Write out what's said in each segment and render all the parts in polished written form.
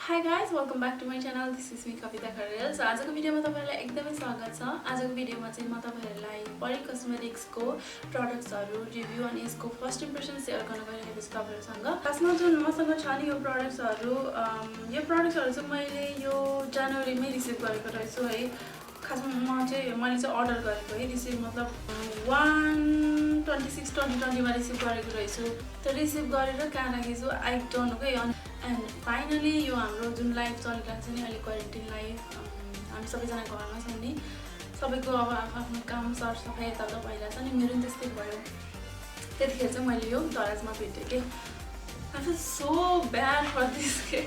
Hi guys, welcome back to my channel. This is me Kavita Kharel. So आजको भिडियोमा तपाईहरुलाई एकदमै स्वागत छ. आजको भिडियोमा चाहिँ म तपाईहरुलाई परी कस्मेटिक्स को प्रोडक्ट्सहरु रिभ्यु अनि यसको फर्स्ट इम्प्रेसन शेयर गर्न गइरहेको छु तपाईहरुसँग. खासमा जुन मसँग छ नि यो प्रोडक्ट्सहरु चाहिँ मैले यो जनवरीमै रिसिभ गरेको रहेछु है. खासमा मैले चाहिँ अर्डर गरेको है रिसिभ मतलब 1/26/2020 मा रिसिभ गरेको रहेछु. त्यो रिसिभ गरेर कहाँ राखेछु आई डोन्ट नो के. एन्ड फाइनली यो हाम्रो जुन लाइफ चलिरहेको छ नि अहिले क्वारेन्टाइन लाइफ हामी सबैजना घरमा छौँ नि. सबैको अब आफ्नो काम सरसफाइ यताउता भइरहेछ नि. मेरो पनि त्यस्तै भयो. त्यतिखेर चाहिँ मैले यो दराजमा भेटेँ कि I feel so bad for this के.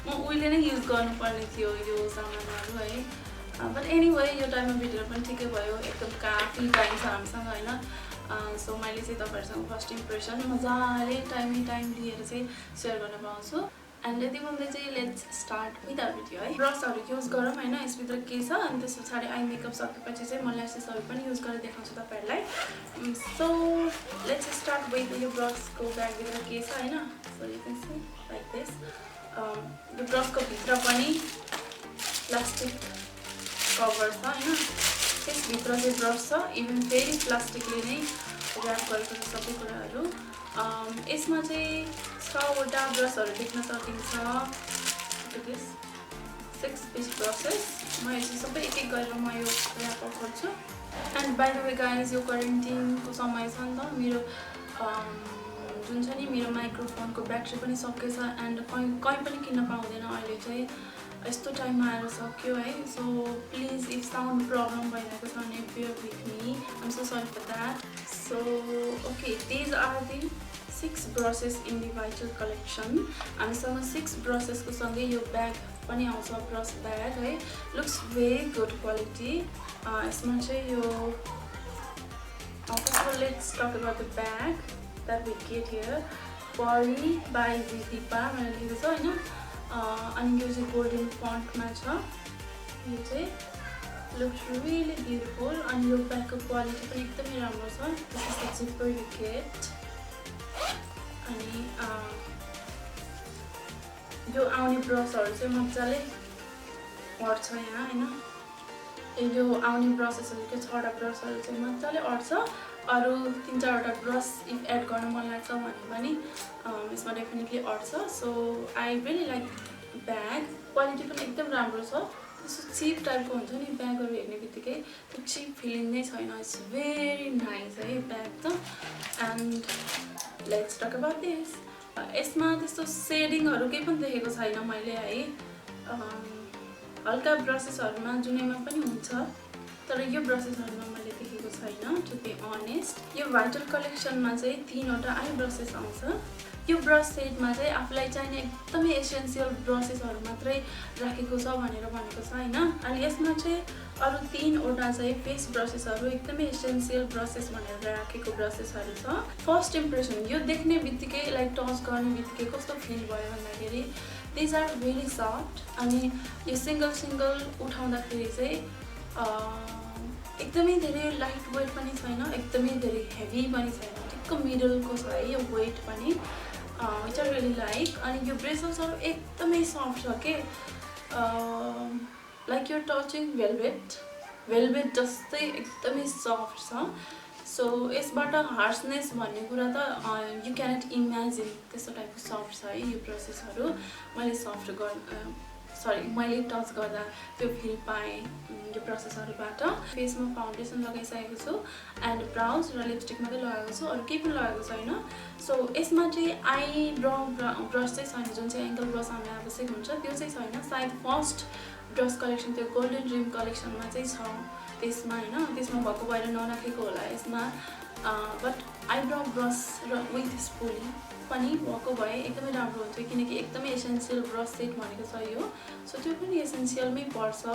म उहिले नै युज गर्नुपर्ने थियो यो सामानहरू है. बट एनिवे यो टाइममा भेटेर पनि ठिकै भयो. एकदम काफी टाइम छ हामीसँग होइन. सो मैले चाहिँ तपाईहरुसँग फर्स्ट इम्प्रेसन मजाले टाइम लिएर चाहिँ सेयर गर्न पाउँछु. एन्ड यति भन्दै चाहिँ let's start with our video है. ब्रसहरु युज गरौँ हैन. यसभित्र के छ अनि त्यस पछाडी आई मेकअप सकेपछि चाहिँ म ल्यासेसहरु पनि युज गरेर देखाउँछु तपाईहरुलाई. सो लेट्स स्टार्ट विथ यो ब्रसको ब्यागभित्र के छ हैन. So you can see like this. यो ब्रसको भित्र पनि प्लास्टिक कभर छ हैन. त्यसभित्र चाहिँ ब्रस छ. इभन फेरि प्लास्टिकले नै ऱ्याप गरेको छ सबै कुराहरू. यसमा चाहिँ 6वटा ब्रसहरू देख्न सकिन्छ. This 6 piece brushes. म यसो सबै एक एक गरेर म यो ऱ्याप अप गर्छु. And by the way guys यो क्वारेन्टाइनको समय छ नि त. मेरो जुन छ नि मेरो माइक्रोफोनको ब्याट्री पनि सकेछ. एन्ड कहीँ पनि किन्न पाउँदैन अहिले चाहिँ. यस्तो टाइममा आएर सक्यो है. So please if sound problem भइरहेको छ भने bear with me. I'm so sorry for that. So okay, these are the 6 brushes in the vital collection. हामीसँग 6 ब्रसेसको सँगै यो ब्याग पनि आउँछ. ब्रस ब्याग है. Looks very good quality. यसमा चाहिँ यो let's talk about the bag that we get here. Pari by Deepa भनेर लेखेको छ होइन. अनि यो चाहिँ गोल्डन फन्टमा छ. यो चाहिँ लुक्स रियली ब्युटिफुल. अनि यो ब्यागको क्वालिटी पनि एकदमै राम्रो छ. This is the zipper you get. अनि यो आउने ब्रसहरू चाहिँ मजाले अट्छ यहाँ होइन. यो आउने ब्रसेसहरू के 6वटा ब्रसहरू चाहिँ मजाले अट्छ. अरू 3-4वटा ब्रस इफ एड गर्न मन लाग्छ भने पनि यसमा डेफिनेटली अट्छ. So I really like bag. Quality पनि एकदम राम्रो छ. त्यस्तो चिप टाइपको हुन्छ नि ब्यागहरू हेर्ने बित्तिकै त्यो चिप फिलिङ नै छैन. इट्स भेरी नाइस है ब्याग त. And let's talk about this. यसमा त्यस्तो सेडिङहरू केही पनि देखेको छैन मैले है. हल्का ब्रसेसहरूमा जुनैमा पनि हुन्छ तर यो ब्रसेसहरूमा मैले देखेको छैन टु बी अनेस्ट. यो भाइटल कलेक्सनमा चाहिँ 3वटा आई ब्रसेस आउँछ. यो ब्रस सेटमा चाहिँ आफूलाई चाहिने एकदमै एसेन्सियल ब्रसेसहरू मात्रै राखेको छ भनेर भनेको छ होइन. अनि यसमा चाहिँ अरू 3वटा चाहिँ फेस ब्रसेसहरू एकदमै एसेन्सियल ब्रसेस भनेर राखेको ब्रसेसहरू छ. फर्स्ट इम्प्रेसन यो देख्ने बित्तिकै लाइक टच गर्ने बित्तिकै कस्तो फिल भयो भन्दाखेरि दिज आर भेरी सफ्ट. अनि यो सिङ्गल उठाउँदाखेरि चाहिँ एकदमै धेरै लाइट वेट पनि छैन. एकदमै धेरै हेभी पनि छैन. ठिक्क मिडलको छ है यो वेट पनि. Which are really like. अनि यो ब्रेसल्सहरू एकदमै सफ्ट छ के. लाइक यो टचिङ भेलभेट जस्तै एकदमै सफ्ट छ. सो यसबाट हार्सनेस भन्ने कुरा त यु क्यानट इमेजिन. त्यस्तो टाइपको सफ्ट छ है यो ब्रसेसहरू. मैले टच गर्दा त्यो फिल पाएँ यो ब्रसेसहरूबाट. फेसमा फाउन्डेसन लगाइसकेको छु. एन्ड ब्राउज र लिपस्टिक मात्रै लगाएको छु. अरू केही पनि लगाएको छैन. सो यसमा चाहिँ आई ब्रस चाहिँ छैन. जुन चाहिँ एङ्कल ब्रस हामीलाई आवश्यक हुन्छ त्यो चाहिँ छैन. सायद फर्स्ट ब्रस कलेक्सन त्यो गोल्डन ड्रिम कलेक्सनमा चाहिँ छ त्यसमा होइन. त्यसमा भएको भएर नराखेको होला यसमा. बट आइब्रो ब्रस र विथ स्पुली पनि भएको भए एकदमै राम्रो हुन्थ्यो. किनकि एकदमै एसेन्सियल ब्रस सेट भनेको छ यो. सो त्यो पनि एसेन्सियलमै पर्छ इफ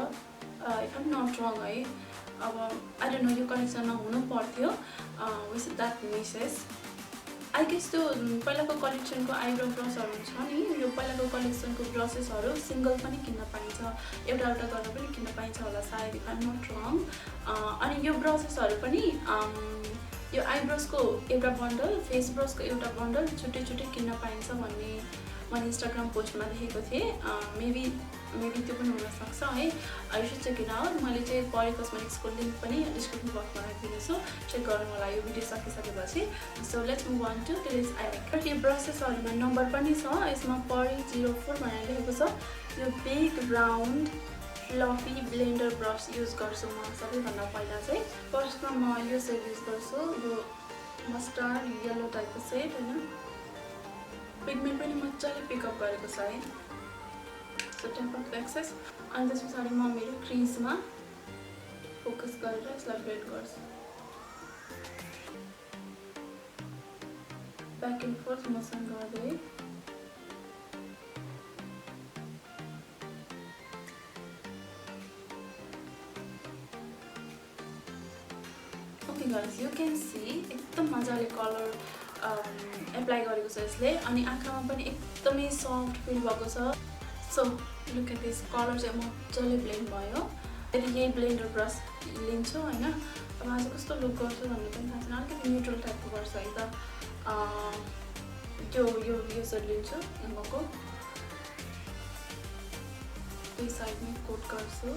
आइम नट रङ है. अब आई डोन्ट नो यो कलेक्सनमा हुनु पर्थ्यो. With that misses I guess त्यो पहिलाको कलेक्सनको आइब्रो ब्रसहरू छ नि. यो पहिलाको कलेक्सनको ब्रसेसहरू सिङ्गल पनि किन्न पाइन्छ. एउटा गरेर पनि किन्न पाइन्छ होला सायद इफ आइम नट रङ. अनि यो ब्रसेसहरू पनि यो आइब्रोसको एउटा बन्डल, फेस ब्रसको एउटा बन्डल छुट्टै छुट्टै किन्न पाइन्छ भन्ने मैले इन्स्टाग्राम पोस्टमा देखेको थिएँ, मेबी त्यो पनि हुनसक्छ है। I should check it out. मैले चाहिँ परी कस्मेटिक्सको लिङ्क पनि डिस्क्रिप्सन बक्समा राखिदिनेछु, चेक गर्नु होला यो भिडियो सकिसकेपछि। So let's move on to today's eye makeup. यो ब्रसेसहरूमा नम्बर पनि छ, यसमा परी 04 भनेर लेखेको छ। यो big round fluffy blender brush use गर्छु म सबैभन्दा पहिला चाहिँ। फर्स्टमा म यो सेड युज गर्छु, यो मस्टर्ड येलो टाइपको सेड होइन। पिगमेन्ट पनि मजाले पिकअप गरेको छ है, सो टेम्प अफ एक्सेस। अनि त्यस पछाडि म मेरो क्रिजमा फोकस गरेर यसलाई ब्लेन्ड गर्छु, ब्याक एन्ड फोर्थ मोसन गर्दै। Okay guys, you can see एकदम मजाले कलर एप्लाई गरेको छ यसले, अनि आँखामा पनि एकदमै सफ्ट फिल भएको छ। So look at this, colour चाहिँ मजाले ब्लेन्ड भयो। फेरि यही ब्लेन्डर ब्रस लिन्छु होइन। अब आज कस्तो लुक गर्छु भन्ने पनि थाहा छैन, अलिकति न्युट्रल टाइपको गर्छ है त। यो सेड लिन्छु, यहाँको दुई साइडमै कोट गर्छु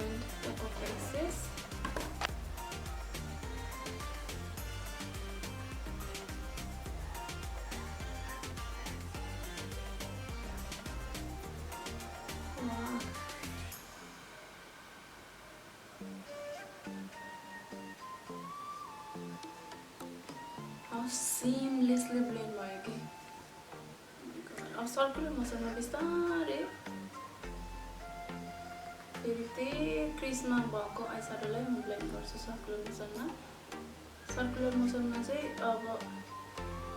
and tap off excess. Seamlessly blend भयो कि। अब सर्कुलर मोसनमा बिस्तारै फेरि त्यही क्रिजमा भएको आई स्याडोलाई म ब्लेन्ड गर्छु सर्कुलर मोसनमा। सर्कुलर मोसनमा चाहिँ अब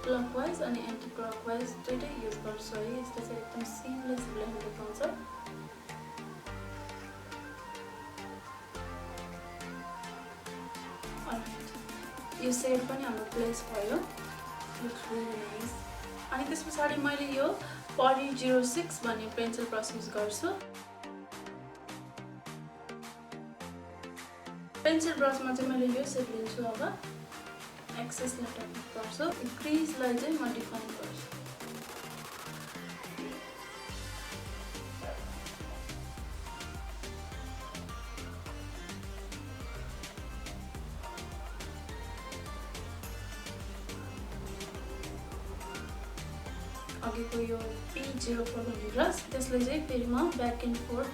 क्लकवाइज अनि एन्टी क्लकवाइज दुइटै युज गर्छु है। यसले चाहिँ एकदम सिमलेस ब्लेन्ड देखाउँछ। यो सेड पनि हाम्रो प्लेस भयो, लुक्स रियली नाइस। अनि त्यस पछाडि मैले यो परी 06 भन्ने पेन्सिल ब्रस युज गर्छु। पेन्सिल ब्रसमा चाहिँ मैले यो सेड लिन्छु, अब एक्सेसलाई टप गर्छु, क्रिजलाई चाहिँ म डिफाइन गर्छु। अघिको यो P04 भन्ने ब्रस, त्यसले चाहिँ फेरि म ब्याक एन्ड फोर्थ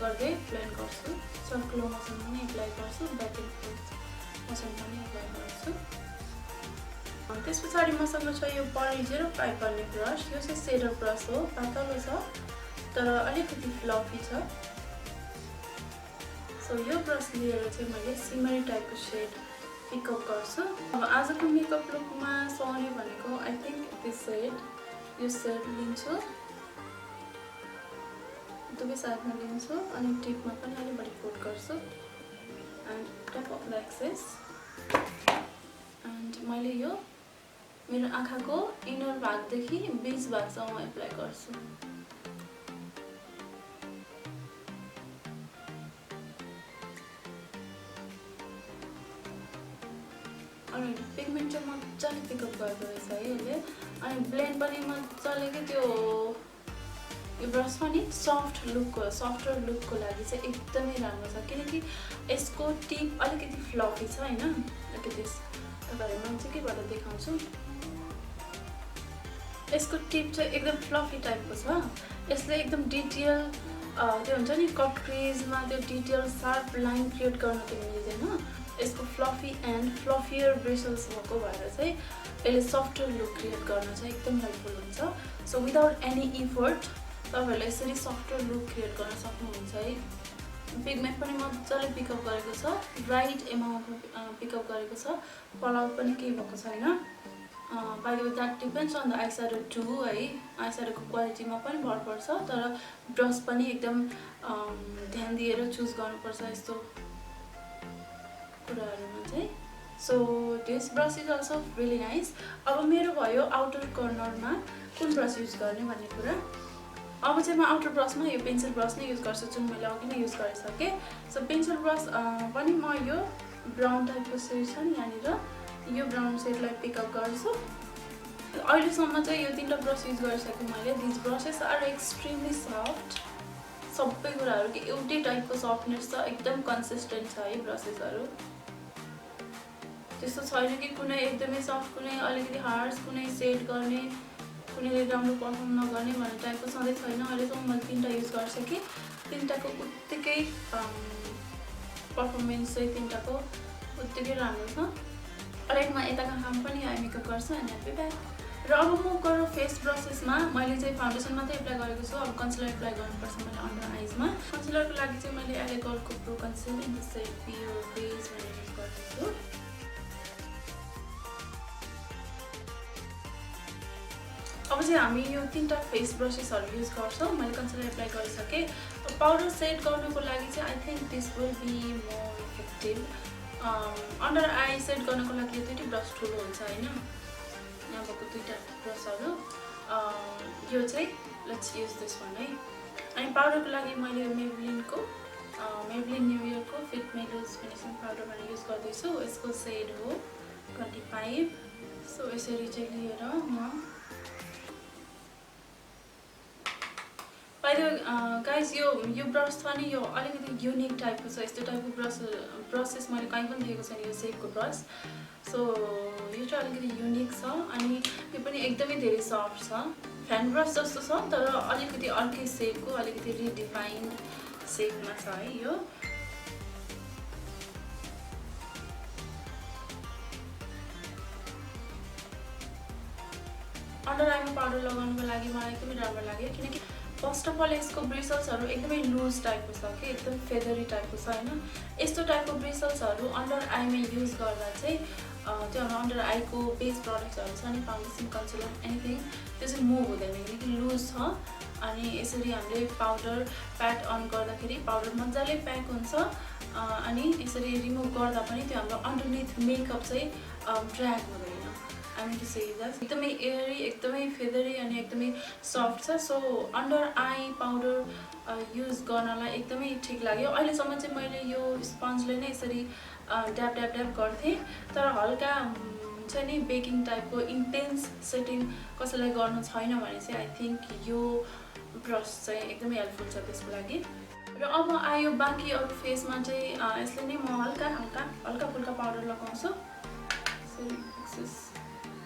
गर्दै ब्लेन्ड गर्छु। सर्कुलर मोसन पनि एप्लाई गर्छु, ब्याक एन्ड फोर्थ मोसन पनि एप्लाई गर्छु। त्यस पछाडि मसँग छ यो परी 05 भन्ने ब्रस। यो चाहिँ सेडर ब्रस हो, पातलो छ तर अलिकति फ्लफी छ। सो यो ब्रस लिएर चाहिँ मैले सिमरी टाइपको सेड पिकअप गर्छु। अब आजको मेकअप लुकमा सुहाउने भनेको आई थिङ्क दिस सेड, यो सेड लिन्छु, दुवै साइडमा लिन्छु अनि टिपमा पनि अलिक बढी कोट गर्छु and tap off the excess. And मैले यो मेरो आँखाको इनर भागदेखि बिच भागसम्म एप्लाई गर्छु। अनि पिगमेन्ट चाहिँ मजाले पिकअप गर्दो रहेछ है यसले। अनि ब्लेन्ड पनि मजाले के त्यो यो ब्रस पनि सफ्टर लुकको लागि चाहिँ एकदमै राम्रो छ, किनकि यसको टिप अलिकति फ्लफी छ होइन। अलिकति तपाईँहरूलाई म चाहिँ केबाट देखाउँछु, यसको टिप चाहिँ एकदम फ्लफी टाइपको छ। यसले एकदम डिटेल त्यो हुन्छ नि कट क्रिजमा त्यो डिटेल सार्प लाइन क्रिएट गर्न चाहिँ मिल्दैन। यसको फ्लफी एन्ड फ्लफियर ब्रिसल्स भएको भएर चाहिँ यसले सफ्टर लुक क्रिएट गर्न चाहिँ एकदम हेल्पफुल हुन्छ। सो विदाउट एनी इफोर्ट तपाईँहरूले यसरी सफ्टर लुक क्रिएट गर्न सक्नुहुन्छ है। पिगमेन्ट पनि मजाले पिकअप गरेको छ, राइट एमाउन्टमा पिकअप गरेको छ, फल आउट पनि केही भएको छैन। By the way that depends on the eye shadow too है। आई स्याडोको क्वालिटीमा पनि भर पर्छ, तर ब्रस पनि एकदम ध्यान दिएर चुज गर्नुपर्छ यस्तो कुराहरूमा चाहिँ। So this brush is also really nice. अब मेरो भयो आउटर कर्नरमा कुन ब्रस युज गर्ने भन्ने कुरा। अब चाहिँ म आउटर ब्रसमा यो पेन्सिल ब्रस नै युज गर्छु, जुन मैले अघि नै युज गरिसकेँ। सो पेन्सिल ब्रस पनि म यो ब्राउन टाइपको सेड छ नि यहाँनिर, यो ब्राउन सेडलाई पिकअप गर्छु अहिलेसम्म चाहिँ यो 3टा ब्रस युज गरिसकेँ मैले। This brushes are extremely soft. सबै कुराहरू के एउटै टाइपको सफ्टनेस छ, एकदम कन्सिस्टेन्ट छ है ब्रसेसहरू। त्यस्तो छैन कि कुनै एकदमै सफ्ट, कुनै अलिकति हार्ड, कुनै सेड गर्ने, कुनैले राम्रो पर्फर्म नगर्ने भन्ने टाइपको सधैँ छैन। अहिलेसम्म मैले 3टा युज गरिसकेँ। 3टाको उत्तिकै पर्फर्मेन्स चाहिँ 3टाको उत्तिकै राम्रो छ। अलराइट, म यताको काम पनि आई मेकअप गर्छु अनि आई बी ब्याक। र अब म गएर फेस ब्रसेसमा मैले चाहिँ फाउन्डेसन मात्रै एप्लाई गरेको छु। अब कन्सिलर एप्लाई गर्नुपर्छ मैले अन्डर आइजमा। कन्सिलरको लागि चाहिँ मैले एले गर्लको pro concealer in the shade be your face भनेर युज गर्दैछु। अब चाहिँ हामी यो 3टा फेस ब्रसेसहरू युज गर्छौँ। मैले कन्सिलर एप्लाई गरिसकेँ। पाउडर सेट गर्नुको लागि चाहिँ I think this will be more effective. Under eye set गर्नको लागि यो 2टी ब्रस ठुलो हुन्छ होइन, यहाँ भएको 2टा ब्रसहरू। यो चाहिँ लेट्स युज दिस वान है। अनि पाउडरको लागि मैले मेबलिनको मेबलिन न्यू इयरको फिट मे लुज फिनिसिङ पाउडर भनेर युज गर्दैछु। यसको सेड हो 25। सो यसरी चाहिँ लिएर म गाइज यो ब्रस छ नि, यो अलिकति युनिक टाइपको छ। यस्तो टाइपको ब्रसेस मैले कहीँ पनि देखेको छैन, यो सेपको ब्रस। सो यो चाहिँ अलिकति युनिक छ अनि यो पनि एकदमै धेरै सफ्ट छ। फ्यान ब्रस जस्तो छ तर अलिकति अर्कै सेपको, अलिकति रिडिफाइन्ड सेपमा छ है यो। अन्डर आईमा पाउडर लगाउनुको लागि मलाई एकदमै राम्रो लाग्यो किनकि फर्स्ट अफ अल यसको ब्रिसल्सहरू एकदमै लुज टाइपको छ कि एकदम फेदरी टाइपको छ होइन। यस्तो टाइपको ब्रिसल्सहरू अन्डर आईमा युज गर्दा चाहिँ त्यो हाम्रो अन्डर आईको बेस प्रडक्ट्सहरू छ नि, फाउन्डेसन, कन्सिलर, एनिथिङ, त्यो चाहिँ मुभ हुँदैन किनकि लुज छ। अनि यसरी हामीले पाउडर प्याट अन गर्दाखेरि पाउडर मजाले प्याक हुन्छ अनि यसरी रिमुभ गर्दा पनि त्यो हाम्रो अन्डरनिथ मेकअप चाहिँ ड्र्याग हुँदैन। I mean to say that एकदमै एयरी, एकदमै फेदरी अनि एकदमै सफ्ट छ। So under eye powder use गर्नलाई एकदमै ठिक लाग्यो। अहिलेसम्म चाहिँ मैले यो स्पन्जले नै यसरी ड्याप ड्याप ड्याप गर्थेँ, तर हल्का हुन्छ नि बेकिङ टाइपको इन्टेन्स सेटिङ कसैलाई गर्नु छैन भने चाहिँ आई थिङ्क यो ब्रस चाहिँ एकदमै हेल्पफुल छ त्यसको लागि। र अब आयो बाँकी अरू फेसमा चाहिँ यसले नै म हल्का फुल्का पाउडर लगाउँछु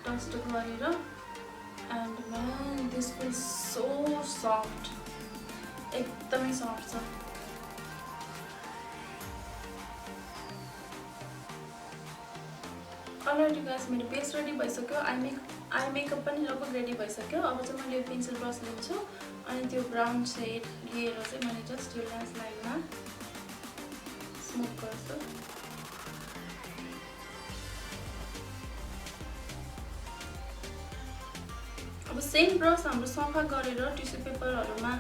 डस्ट गरेर। And man this feels so soft, एकदमै सफ्ट छ। अलरेडी गाइस मेरो बेस रेडी भइसक्यो, आई मेकअप पनि लगभग रेडी भइसक्यो। अब चाहिँ मैले यो पेन्सिल ब्रस लिन्छु अनि त्यो ब्राउन सेड लिएर चाहिँ मैले जस्ट यो ल्यास लाइनमा स्मुथ गर्छु। अब सेम ब्रस हाम्रो सफा गरेर टिस्यु पेपरहरूमा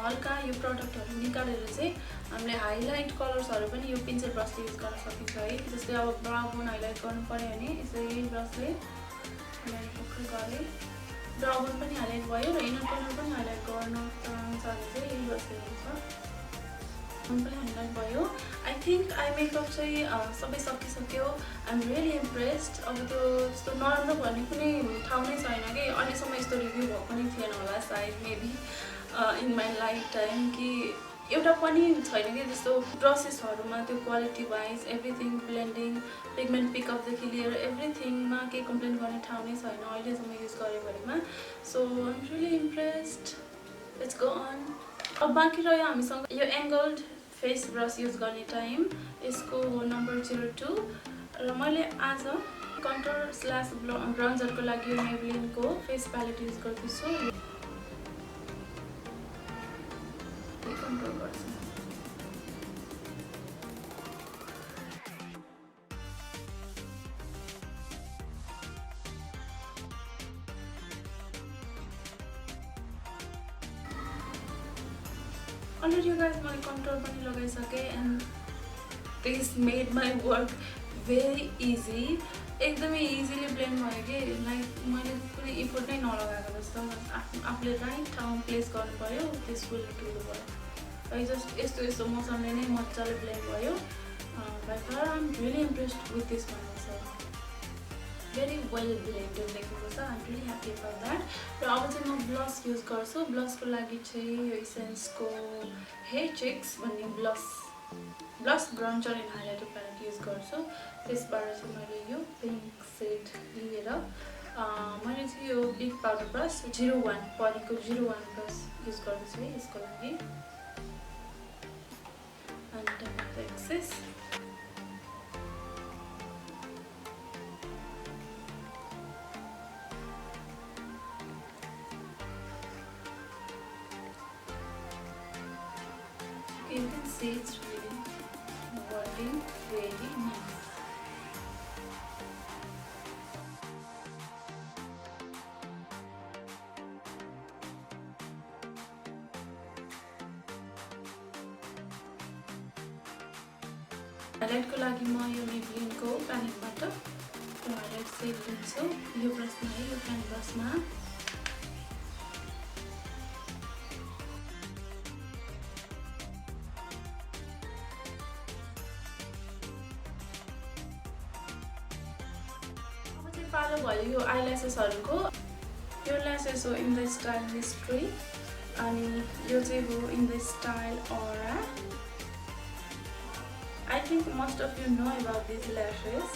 हल्का यो प्रडक्टहरू निकालेर चाहिँ हामीले हाइलाइट कलर्सहरू पनि यो पेन्सिल ब्रसले युज गर्न सकिन्छ है। जस्तै अब ब्राउ बोन हाइलाइट गर्नु पऱ्यो भने यसरी ब्रसले हाइलाइट गरेँ, ब्राउ बोन पनि हाइलाइट भयो र इनर कर्नर पनि हाइलाइट गर्न चाहन्छ भने चाहिँ यही ब्रसले हुन्छ। पनि हाइलाइट भयो। आई थिङ्क आई मेकअप चाहिँ सबै सकिसक्यो। I am really impressed. अब त्यो यस्तो नराम्रो भन्ने कुनै ठाउँ नै छैन कि अहिलेसम्म यस्तो रिभ्यू भएको नै थिएन होला सायद maybe in my lifetime कि एउटा पनि छैन कि जस्तो ब्रसेसहरूमा त्यो quality wise everything, blending, pigment पिकअपदेखि लिएर एभ्रिथिङमा केही कम्प्लेन गर्ने ठाउँ नै छैन अहिलेसम्म युज गरेकोमा। So I am really impressed. Let's go on. अब बाँकी रह्यो हामीसँग यो एङ्गल्ड फेस ब्रस युज गर्ने टाइम, यसको नम्बर 02 र मैले आज कन्टुर स्ल्यास ब्राउन्जरको लागि यो मेबलिनको फेस प्यालेट युज गर्दैछु। कन्ट्रोल गर्छु। अलरेडी गाइस मैले कन्ट्रोल पनि लगाइसकेँ and this made my work very easy. एकदमै इजिली ब्लेन्ड भयो कि लाइक मैले कुनै इफोर्ट नै नलगाएको जस्तो। आफूले राइट ठाउँ प्लेस गर्नु पऱ्यो, त्यस विल डु द वर्क। है जस्ट यस्तो मौसमले नै मजाले ब्लेन्ड भयो। By far I am really impressed with this one. very well blended देखेको छ. I'm really happy about that. र अब चाहिँ म ब्लस युज गर्छु. ब्लसको लागि चाहिँ यो एसेन्सको हेयर चिक्स भन्ने blush bronzer and highlighter palette use गर्छु. त्यसबाट चाहिँ मैले यो पिङ्क सेड लिएर मैले चाहिँ यो big powder brush 01 परीको 01 brush use गर्दैछु है यसको लागि. And the excess. You can see it's really working very nice. Highlight को लागि म यो मेबलिन को प्यालेटबाट हाइलाइट सेड लिन्छु. यो ब्रसमा है, यो पेन ब्रसमा पालो भयो यो आइल्यासेसहरुको. यो ल्यासेस हो इन द स्टाइल मिस्ट्री अनि यो चाहिँ हो in the style aura. I think most of you know about these lashes.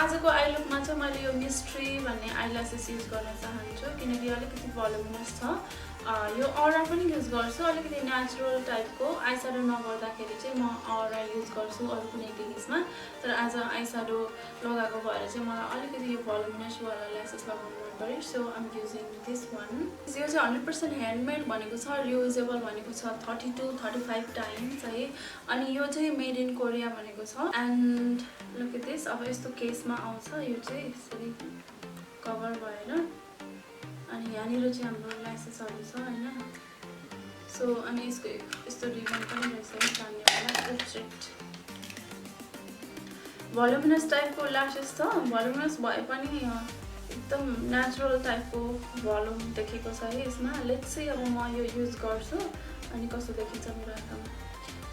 आजको आई लुकमा चाहिँ मैले यो मिस्ट्री भन्ने आइल्यासेस युज गर्न चाहन्छु किनकि अलिकति भोल्युमिनस छ. यो ऑरा पनि युज गर्छु. अलिकति नेचुरल टाइपको आई स्याडो नगर्दाखेरि चाहिँ म ऑरा युज गर्छु अरु कुनै केसमा. तर आज आई स्याडो लगाएको भएर चाहिँ मलाई अलिकति यो भोल्युमिनस वाला ल्यासेस लगाउनु मन पर्यो. So I am using this one. यो चाहिँ 100% ह्यान्डमेड भनेको छ. रियुजेबल भनेको छ 30 to 35 टाइम्स है. अनि यो चाहिँ मेड इन कोरिया भनेको छ. And look at this. अब यस्तो केसमा आउँछ. यो चाहिँ यसरी कभर भएर अनि यहाँनिर चाहिँ हाम्रो ल्यासेसहरु छ हैन. सो अनि यसको यस्तो रिबन पनि रहेछ है तान्नेवाला. एब्स्ट्रेक्ट भोल्युमिनस टाइपको ल्यासेस छ. भोल्युमिनस भए पनि एकदम नेचुरल टाइपको भोल्युम देखेको छ है यसमा. लेट्स सी अब म यो युज गर्छु अनि कस्तो देखिन्छ मेरो आँखामा.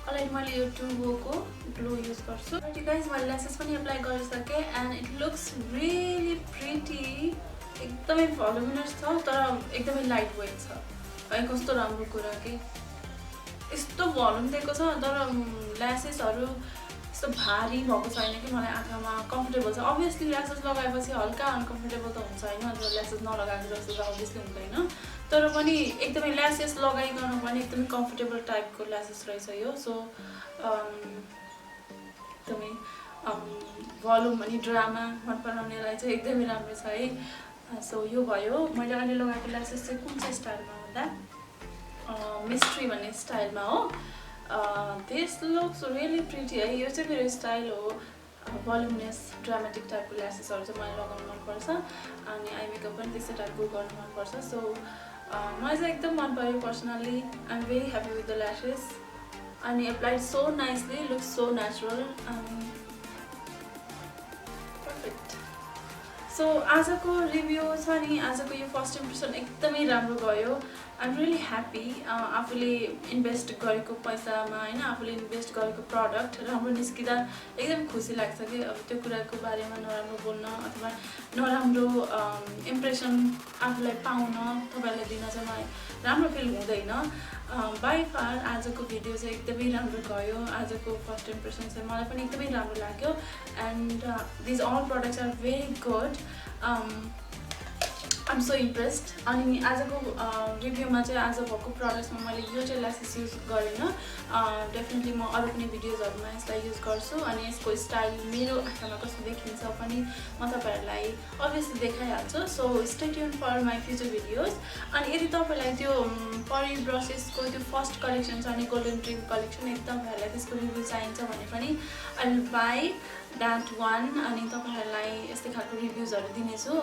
अलरेडी मैले यो टुबोको ग्लो युज गर्छु. ओके गाइस, मैले ल्यासेस पनि एप्लाई गरिसके and it looks really pretty. एकदमै भोल्युमिनस छ तर एकदमै लाइट वेट छ है. कस्तो राम्रो कुरा के यस्तो भोल्युम दिएको छ तर ल्यासेसहरु यस्तो भारी भएको छैन कि मलाई आँखामा कम्फर्टेबल छ. अभियसली ल्यासेस लगाएपछि हल्का अनकम्फर्टेबल त हुन्छ हैन. तर ल्यासेस नलगाएको जस्तो त अभियसली हुँदैन. तर पनि एकदमै ल्यासेस लगाइकन पनि एकदमै कम्फर्टेबल टाइपको ल्यासेस रहेछ यो. सो एकदमै भोल्युम अनि ड्रामा मन पराउनेलाई चाहिँ एकदमै राम्रो छ है. सो यो भयो. मैले अहिले लगाएको ल्यासेस चाहिँ कुन चाहिँ स्टाइलमा भन्दा मिस्ट्री भन्ने स्टाइलमा हो. दिस लुक्स रियली प्रिटी है. यो चाहिँ मेरो स्टाइल हो. भोल्युमिनस ड्रामेटिक टाइपको ल्यासेसहरु चाहिँ मलाई लगाउन मनपर्छ अनि आई मेकअप पनि त्यस्तै टाइपको गर्नु मनपर्छ. सो मलाई चाहिँ एकदम मन पर्यो personally. I am very happy with the lashes अनि applied so nicely. Looks so natural अनि पर्फेक्ट. सो आजको रिभ्यू छ नि, आजको यो फर्स्ट इम्प्रेसन एकदमै राम्रो गयो. I am really happy. आफूले इन्भेस्ट गरेको पैसामा हैन, आफूले इन्भेस्ट गरेको प्रडक्ट राम्रो निस्किँदा एकदम खुसी लाग्छ कि अब त्यो कुराको बारेमा नराम्रो बोल्न अथवा नराम्रो इम्प्रेसन आफूलाई पाउन तपाईहरुलाई दिन चाहिँ मलाई राम्रो फिल हुँदैन. बाइ फार आजको भिडियो चाहिँ एकदमै राम्रो गयो. आजको फर्स्ट इम्प्रेसन चाहिँ मलाई पनि एकदमै राम्रो लाग्यो. And these all products are very good. I am so impressed. अनि आजको रिभ्यूमा चाहिँ आज भएको प्रडक्ट्समा मैले यो चाहिँ ल्यासेस युज गरिनँ. डेफिनेटली म अरू कुनै भिडियोजहरूमा यसलाई युज गर्छु अनि यसको स्टाइल मेरो आँखामा कस्तो देखिन्छ पनि म तपाईहरुलाई अभियसली देखाइहाल्छु. So stay tune for my future videos. अनि यदि तपाईलाई त्यो परी ब्रसेसको त्यो फर्स्ट कलेक्सन छ अनि गोल्डन ट्रिम कलेक्सन यदि तपाईहरुलाई त्यसको रिभ्यू चाहिन्छ भने पनि I will by that one अनि तपाईहरुलाई यस्तै खालको रिभ्युजहरू दिनेछु.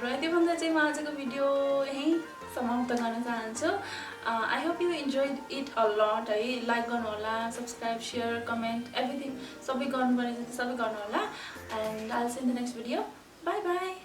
र त्योभन्दा चाहिँ म आजको भिडियो यहीँ समाप्त गर्न चाहन्छु. I hope you enjoyed it a lot है. लाइक गर्नुहोला, सब्सक्राइब, सेयर, कमेन्ट एभ्रिथिङ सबै गर्नुपर्ने जति सबै गर्नुहोला. And I will see in the next video. By by.